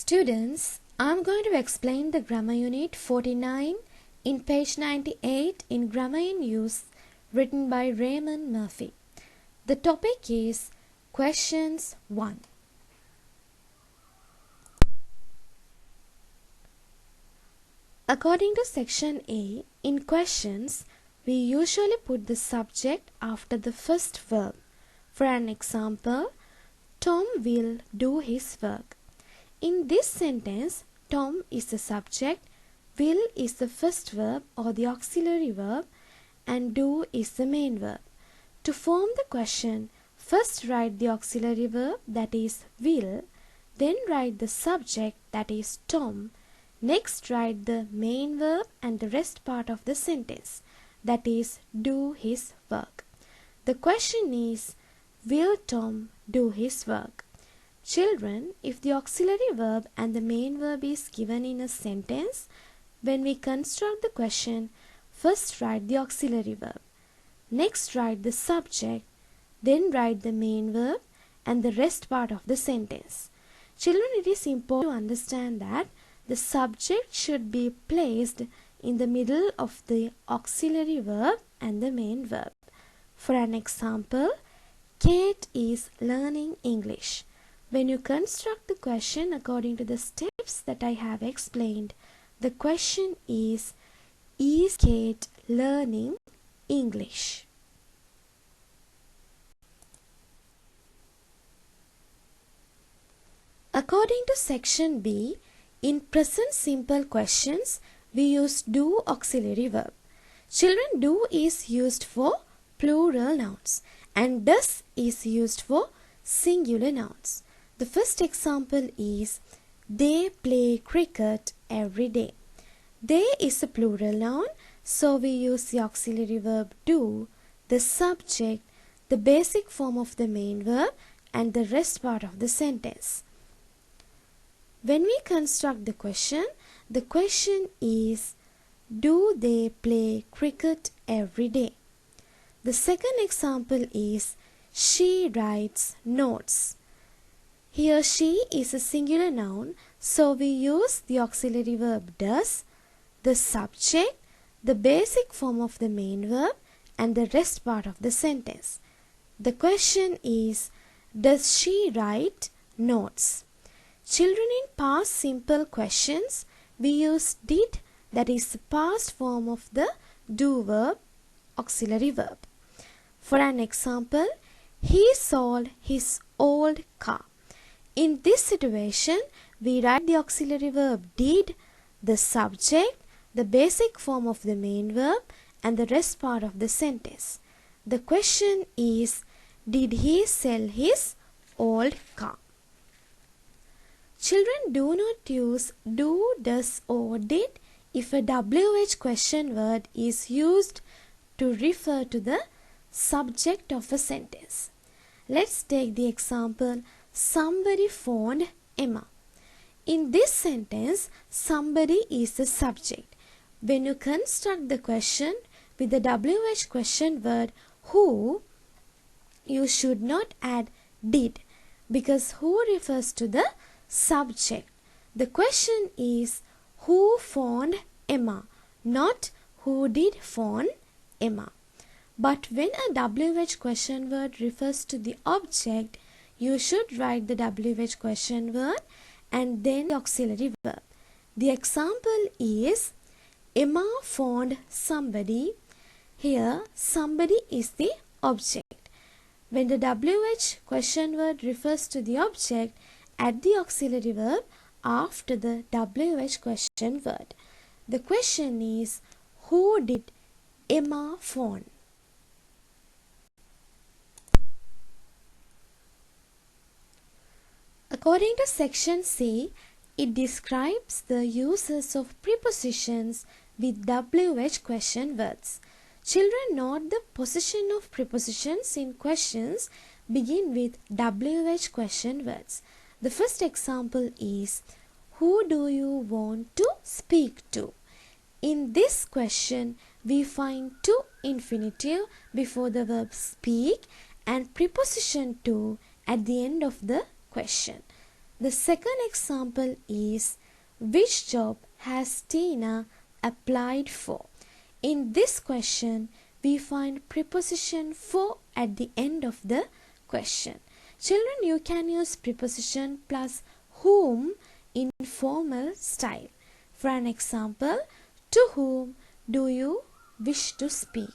Students, I'm going to explain the grammar unit 49 in page 98 in Grammar in Use, written by Raymond Murphy. The topic is Questions 1. According to section A, in questions, we usually put the subject after the first verb. For an example, Tom will do his work. In this sentence, Tom is the subject, will is the first verb or the auxiliary verb, and do is the main verb. To form the question, first write the auxiliary verb, that is will, then write the subject, that is Tom. Next write the main verb and the rest part of the sentence, that is do his work. The question is, will Tom do his work? Children, if the auxiliary verb and the main verb is given in a sentence, when we construct the question, first write the auxiliary verb. Next write the subject, then write the main verb and the rest part of the sentence. Children, it is important to understand that the subject should be placed in the middle of the auxiliary verb and the main verb. For an example, Kate is learning English. When you construct the question according to the steps that I have explained, the question is Kate learning English? According to section B, in present simple questions, we use do auxiliary verb. Children, do is used for plural nouns and does is used for singular nouns. The first example is, they play cricket every day. They is a plural noun, so we use the auxiliary verb do, the subject, the basic form of the main verb, and the rest part of the sentence. When we construct the question is, do they play cricket every day? The second example is, she writes notes. Here she is a singular noun, so we use the auxiliary verb does, the subject, the basic form of the main verb, and the rest part of the sentence. The question is, does she write notes? Children, in past simple questions, we use did, that is the past form of the do verb, auxiliary verb. For an example, he sold his old car. In this situation, we write the auxiliary verb did, the subject, the basic form of the main verb, and the rest part of the sentence. The question is, did he sell his old car? Children, do not use do, does, or did if a WH question word is used to refer to the subject of a sentence. Let's take the example, somebody phoned Emma. In this sentence, somebody is the subject. When you construct the question with the WH question word who, you should not add did, because who refers to the subject. The question is, who phoned Emma, not who did phone Emma. But when a WH question word refers to the object, you should write the WH question word and then the auxiliary verb. The example is, Emma phoned somebody. Here, somebody is the object. When the WH question word refers to the object, add the auxiliary verb after the WH question word. The question is, who did Emma phone? According to section C, it describes the uses of prepositions with WH question words. Children, note the position of prepositions in questions begin with WH question words. The first example is, who do you want to speak to? In this question, we find to infinitive before the verb speak and preposition to at the end of the question. The second example is, which job has Tina applied for? In this question, we find preposition for at the end of the question. Children, you can use preposition plus whom in formal style. For an example, to whom do you wish to speak?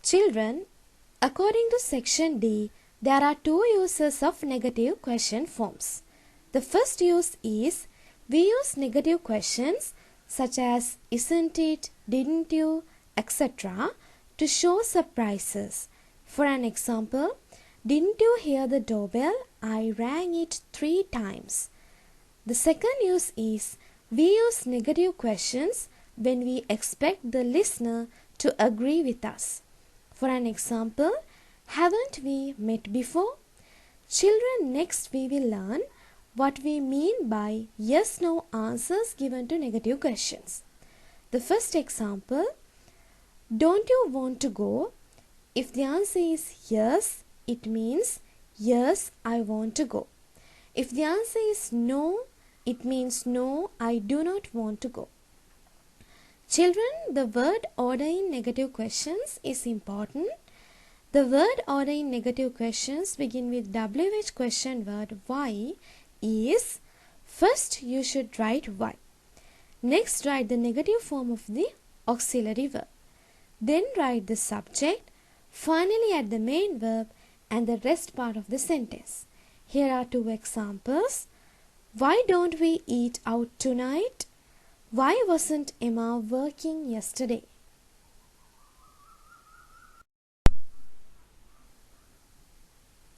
Children, according to section D, there are two uses of negative question forms. The first use is, we use negative questions such as isn't it, didn't you, etc. to show surprises. For an example, didn't you hear the doorbell? I rang it 3 times. The second use is, we use negative questions when we expect the listener to agree with us. For an example, haven't we met before? Children, next we will learn what we mean by yes-no answers given to negative questions. The first example, don't you want to go? If the answer is yes, it means yes, I want to go. If the answer is no, it means no, I do not want to go. Children, the word order in negative questions is important. The word order in negative questions begin with WH question word why is, first you should write why. Next write the negative form of the auxiliary verb. Then write the subject, finally add the main verb and the rest part of the sentence. Here are two examples. Why don't we eat out tonight? Why wasn't Emma working yesterday?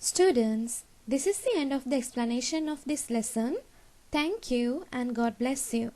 Students, this is the end of the explanation of this lesson. Thank you and God bless you.